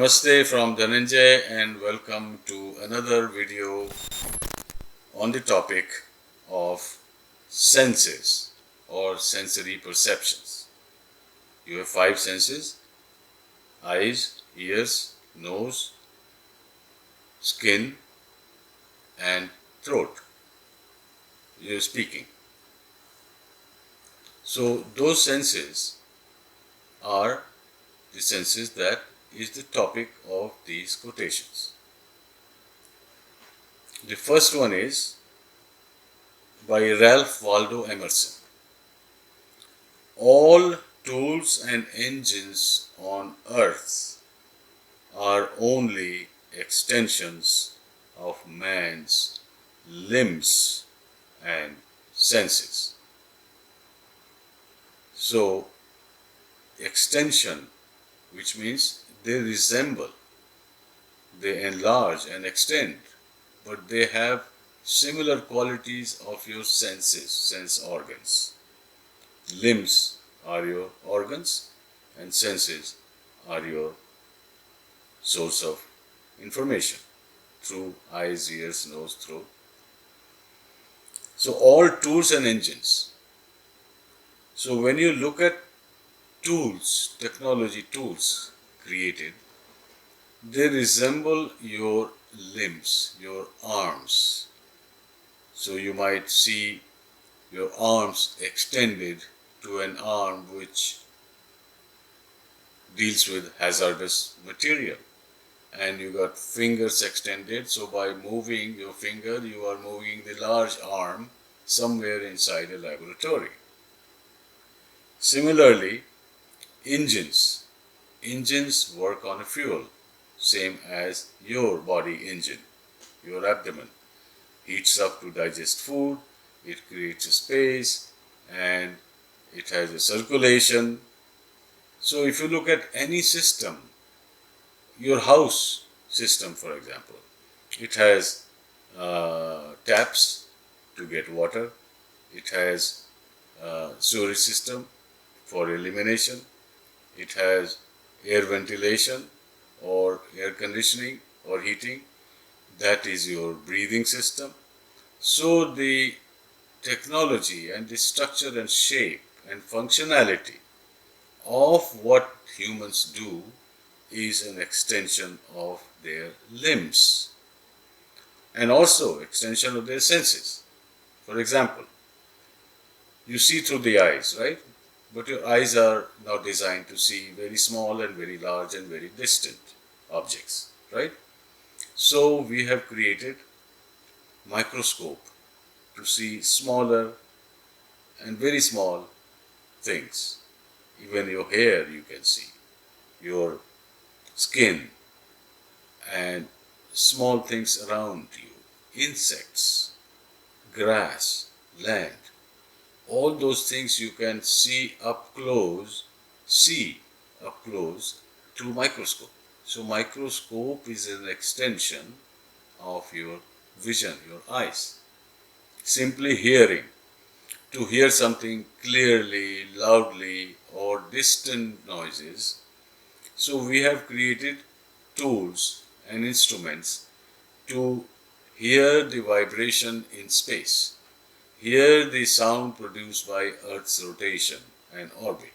Namaste from Dhananjaya and welcome to another video on the topic of senses or sensory perceptions. You have 5 senses: eyes, ears, nose, skin and throat. You're speaking. So those senses are the senses that is the topic of these quotations. The first one is by Ralph Waldo Emerson. All tools and engines on earth are only extensions of man's limbs and senses. So, extension, which means they resemble, they enlarge and extend, but they have similar qualities of your senses, sense organs. Limbs are your organs and senses are your source of information through eyes, ears, nose, throat. So all tools and engines. So when you look at tools, technology tools created, they resemble your limbs, your arms. So you might see your arms extended to an arm which deals with hazardous material. And you got fingers extended, so by moving your finger, you are moving the large arm somewhere inside a laboratory. Similarly, engines. Engines work on a fuel, same as your body engine. Your abdomen heats up to digest food, it creates a space, and it has a circulation. So if you look at any system, your house system for example, it has taps to get water, it has sewerage system for elimination, it has air ventilation or air conditioning or heating, that is your breathing system. So the technology and the structure and shape and functionality of what humans do is an extension of their limbs and also extension of their senses. For example, you see through the eyes, right? But your eyes are now designed to see very small and very large and very distant objects, right? So we have created microscope to see smaller and very small things. Even your hair you can see, your skin and small things around you, insects, grass, land. All those things you can see up close through microscope. So microscope is an extension of your vision, your eyes. Simply hearing, to hear something clearly, loudly or distant noises. So we have created tools and instruments to hear the vibration in space, hear the sound produced by Earth's rotation and orbit,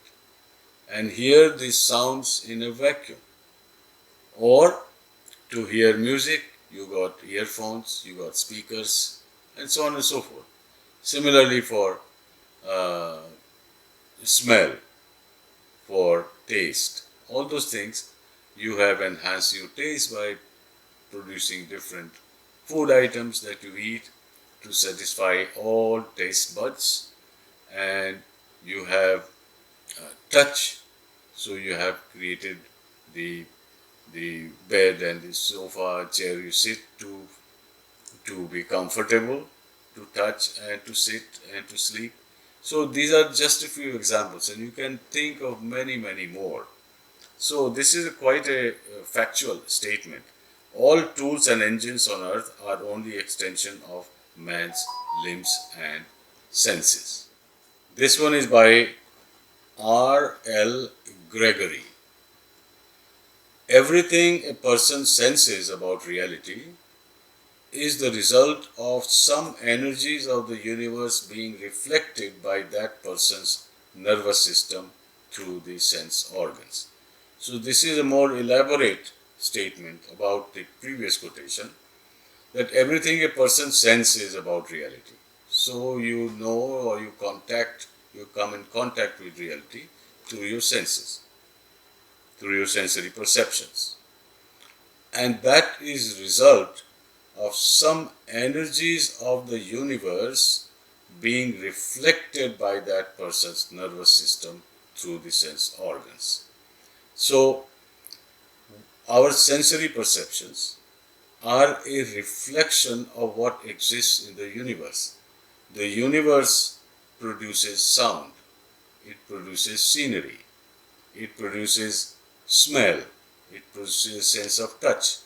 and hear the sounds in a vacuum. Or to hear music, you got earphones, you got speakers, and so on and so forth. Similarly for smell, for taste, all those things you have enhanced your taste by producing different food items that you eat to satisfy all taste buds. And you have touch, so you have created the bed and the sofa, chair you sit to be comfortable, to touch and to sit and to sleep. So these are just a few examples and you can think of many more. So this is quite a factual statement. All tools and engines on earth are only extension of man's limbs and senses. This one is by R. L. Gregory. Everything a person senses about reality is the result of some energies of the universe being reflected by that person's nervous system through the sense organs. So, this is a more elaborate statement about the previous quotation, that everything a person senses about reality. So, you know, or you come in contact with reality through your senses, through your sensory perceptions. And that is result of some energies of the universe being reflected by that person's nervous system through the sense organs. So, our sensory perceptions are a reflection of what exists in the universe. The universe produces sound, it produces scenery, it produces smell, it produces a sense of touch.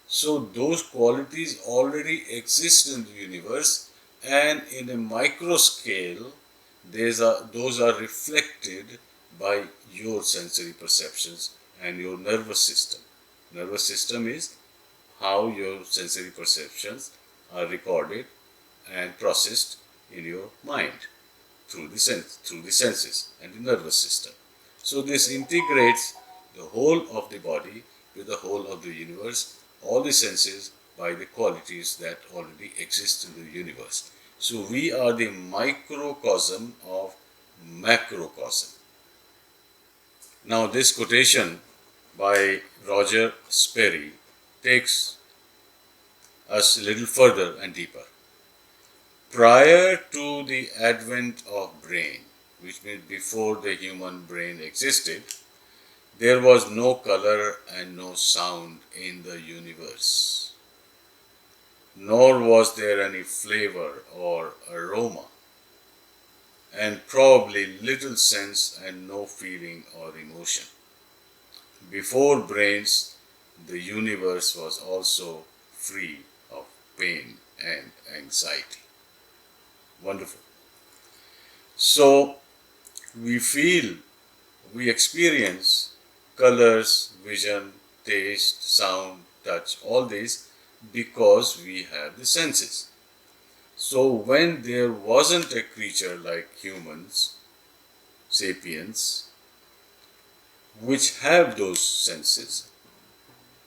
So those qualities already exist in the universe, and in a micro scale, those are reflected by your sensory perceptions and your nervous system. Nervous system is how your sensory perceptions are recorded and processed in your mind through the senses and the nervous system. So this integrates the whole of the body with the whole of the universe, all the senses by the qualities that already exist in the universe. So we are the microcosm of macrocosm. Now this quotation by Roger Sperry takes us a little further and deeper. Prior to the advent of brain, which means before the human brain existed, there was no color and no sound in the universe, nor was there any flavor or aroma, and probably little sense and no feeling or emotion. Before brains, the universe was also free of pain and anxiety. Wonderful. So, we feel, we experience colors, vision, taste, sound, touch, all these because we have the senses. So, when there wasn't a creature like humans, sapiens, which have those senses,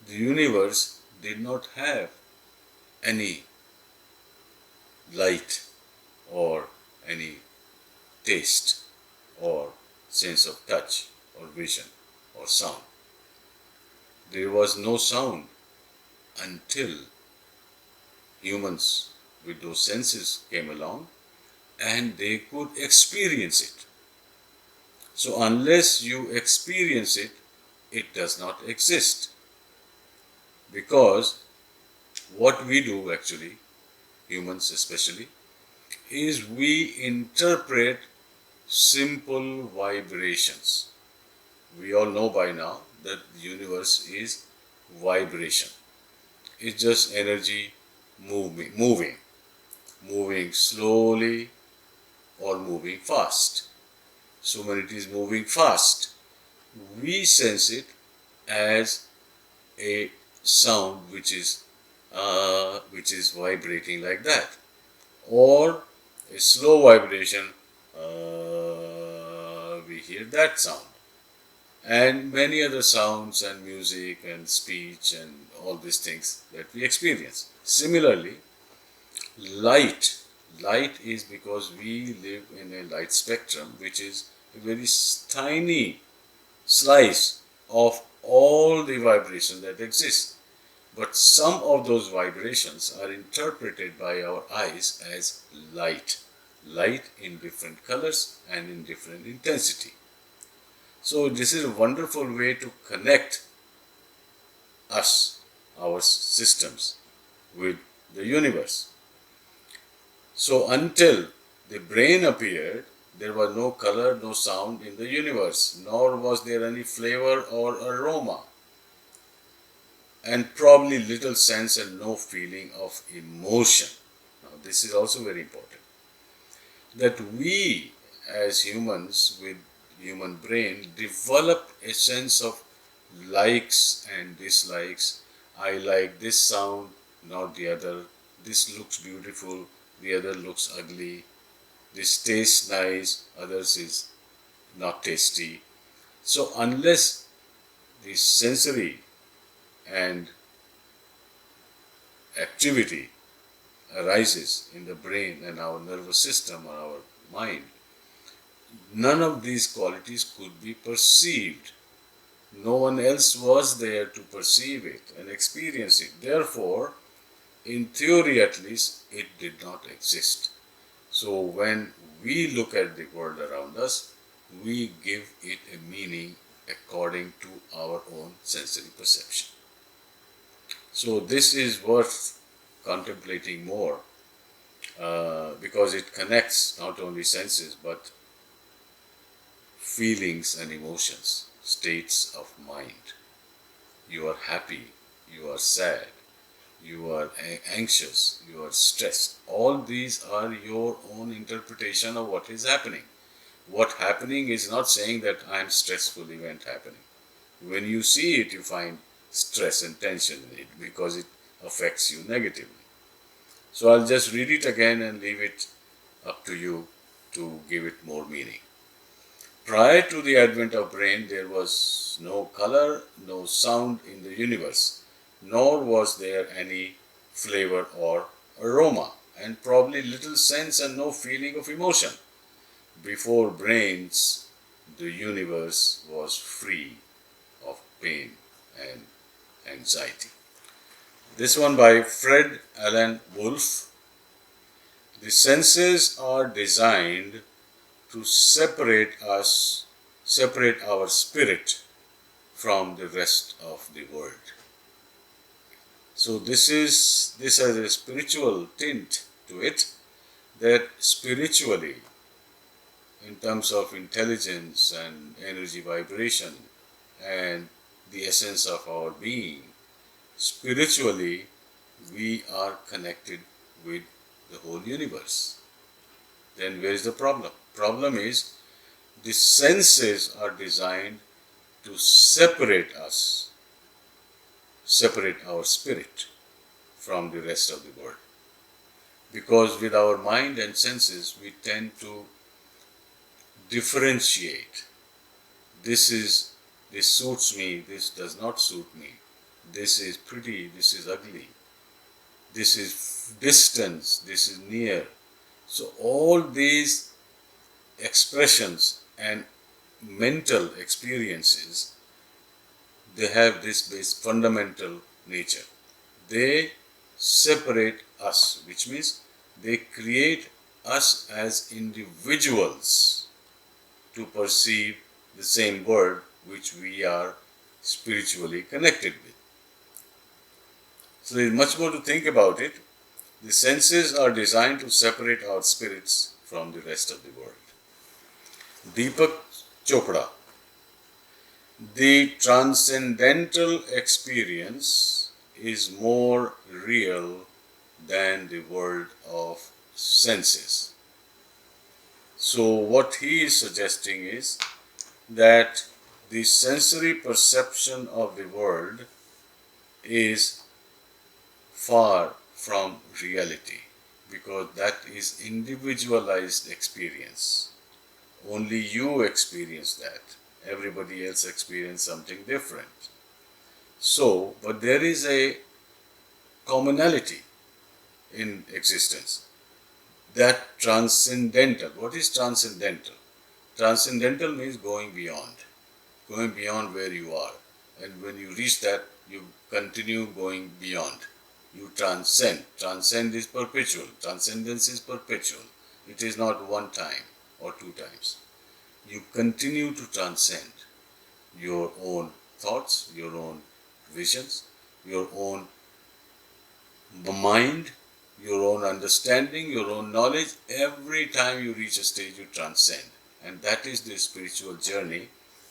the universe did not have any light or any taste or sense of touch or vision or sound. There was no sound until humans with those senses came along and they could experience it. So unless you experience it, it does not exist. Because what we do actually, humans especially, is we interpret simple vibrations. We all know by now that the universe is vibration. It's just energy moving slowly or moving fast. So when it is moving fast, we sense it as a sound which is vibrating like that, or a slow vibration, we hear that sound, and many other sounds and music and speech and all these things that we experience. Similarly, light is because we live in a light spectrum, which is a very tiny slice of all the vibration that exists. But some of those vibrations are interpreted by our eyes as light. Light in different colors and in different intensity. So this is a wonderful way to connect us, our systems, with the universe. So until the brain appeared, there was no color, no sound in the universe, nor was there any flavor or aroma, and probably little sense and no feeling of emotion. Now, this is also very important. That we, as humans with human brain, develop a sense of likes and dislikes. I like this sound, not the other. This looks beautiful, the other looks ugly. This tastes nice, others is not tasty. So unless the sensory and activity arises in the brain and our nervous system or our mind, none of these qualities could be perceived. No one else was there to perceive it and experience it. Therefore, in theory at least, it did not exist. So when we look at the world around us, we give it a meaning according to our own sensory perception. So this is worth contemplating more because it connects not only senses but feelings and emotions, states of mind. You are happy, you are sad, you are anxious, you are stressed. All these are your own interpretation of what is happening. What happening is not saying that I am stressful event happening. When you see it, you find stress and tension in it because it affects you negatively. So I'll just read it again and leave it up to you to give it more meaning. Prior to the advent of brain, there was no color, no sound in the universe, nor was there any flavor or aroma, and probably little sense and no feeling of emotion. Before brains, the universe was free of pain and anxiety. This one by Fred Alan Wolf. The senses are designed to separate our spirit from the rest of the world. So this has a spiritual tint to it, that spiritually, in terms of intelligence and energy vibration and the essence of our being, spiritually we are connected with the whole universe. Then where is the problem? Problem is the senses are designed to separate us, separate our spirit from the rest of the world. Because with our mind and senses we tend to differentiate. This suits me, this does not suit me. This is pretty, this is ugly. This is distance, this is near. So all these expressions and mental experiences, they have this fundamental nature. They separate us, which means they create us as individuals to perceive the same world which we are spiritually connected with. So there is much more to think about it. The senses are designed to separate our spirits from the rest of the world. Deepak Chopra. The transcendental experience is more real than the world of senses. So what he is suggesting is that the sensory perception of the world is far from reality, because that is individualized experience. Only you experience that. Everybody else experiences something different. So, but there is a commonality in existence. That transcendental. What is transcendental? Transcendental means going beyond where you are. And when you reach that, you continue going beyond. You transcend. Transcend is perpetual. Transcendence is perpetual. It is not one time or two times. You continue to transcend your own thoughts, your own visions, your own mind, your own understanding, your own knowledge. Every time you reach a stage, you transcend. And that is the spiritual journey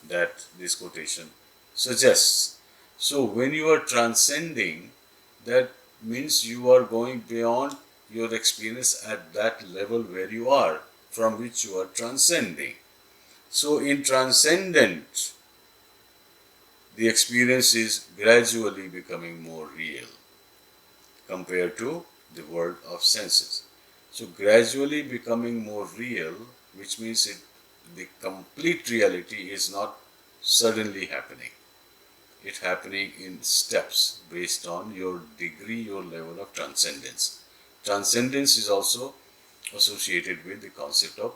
that this quotation suggests. So when you are transcending, that means you are going beyond your experience at that level where you are, from which you are transcending. So in transcendent, the experience is gradually becoming more real compared to the world of senses. So gradually becoming more real, which means the complete reality is not suddenly happening. It's happening in steps based on your degree, your level of transcendence. Transcendence is also associated with the concept of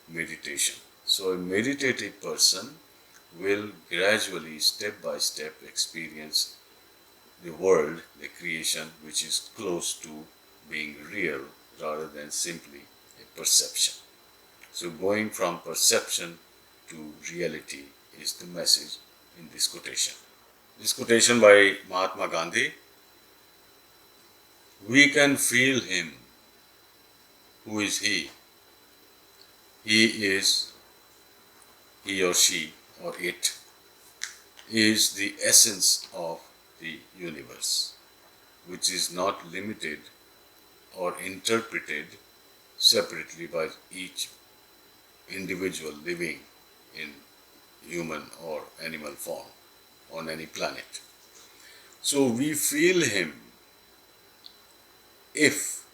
meditation. So a meditative person will gradually, step by step, experience the world, the creation, which is close to being real rather than simply a perception. So going from perception to reality is the message in this quotation. This quotation by Mahatma Gandhi: we can feel him. Who is he? He is, he or she or it is the essence of the universe, which is not limited or interpreted separately by each individual living in human or animal form on any planet. So we feel him. If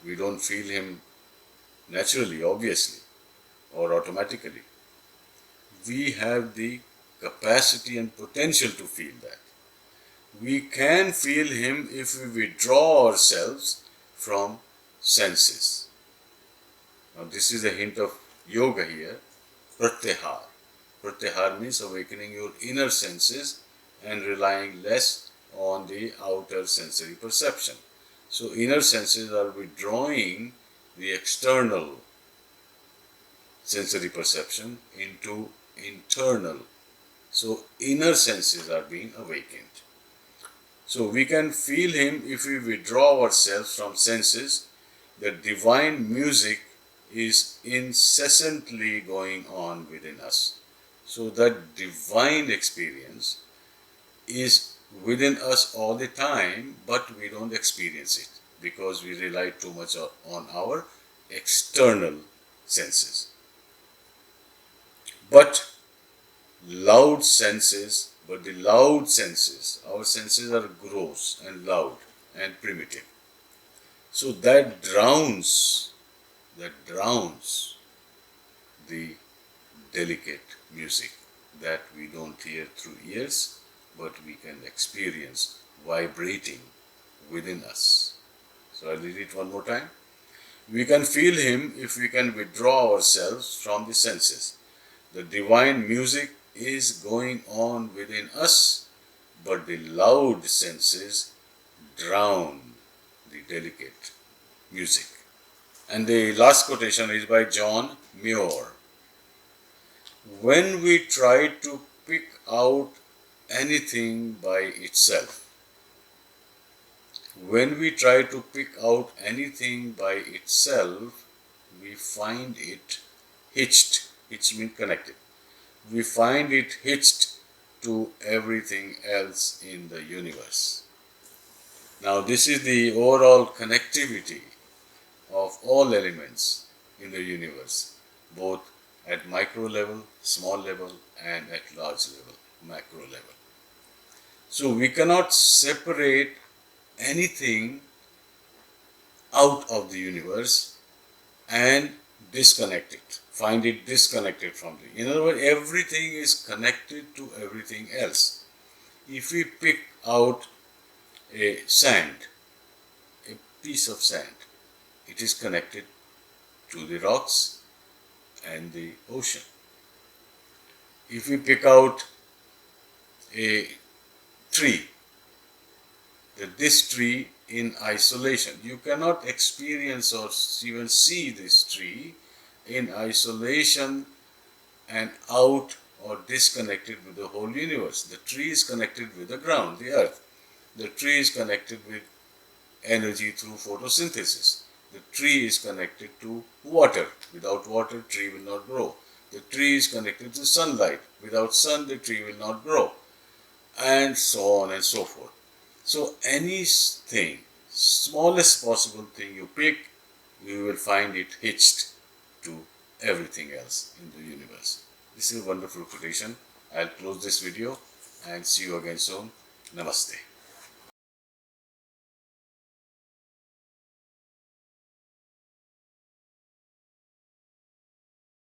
we don't feel him naturally, obviously, or automatically, we have the capacity and potential to feel that. We can feel him if we withdraw ourselves from senses. Now this is a hint of yoga here, pratyahar. Pratyahar means awakening your inner senses and relying less on the outer sensory perception. So inner senses are withdrawing the external sensory perception into internal. So inner senses are being awakened. So we can feel him if we withdraw ourselves from senses. The divine music is incessantly going on within us. So that divine experience is within us all the time, but we don't experience it because we rely too much on our external senses. But the loud senses, our senses are gross and loud and primitive. So that drowns the delicate music that we don't hear through ears, but we can experience vibrating within us. So I'll read it one more time. We can feel him if we can withdraw ourselves from the senses. The divine music is going on within us, but the loud senses drown the delicate music. And the last quotation is by John Muir. When we try to pick out anything by itself, we find it hitched. Hitch means connected. We find it hitched to everything else in the universe. Now this is the overall connectivity of all elements in the universe, both at micro level, small level, and at large level, macro level. So we cannot separate anything out of the universe and disconnect it, find it disconnected from the. In other words, everything is connected to everything else. If we pick out a piece of sand, it is connected to the rocks and the ocean. If we pick out a tree, this tree in isolation, you cannot experience or even see this tree in isolation and out or disconnected with the whole universe. The tree is connected with the ground, the earth. The tree is connected with energy through photosynthesis. The tree is connected to water. Without water, tree will not grow. The tree is connected to sunlight. Without sun, the tree will not grow. And so on and so forth. So anything, smallest possible thing you pick, you will find it hitched to everything else in the universe. This is a wonderful quotation. I'll close this video and see you again soon. Namaste.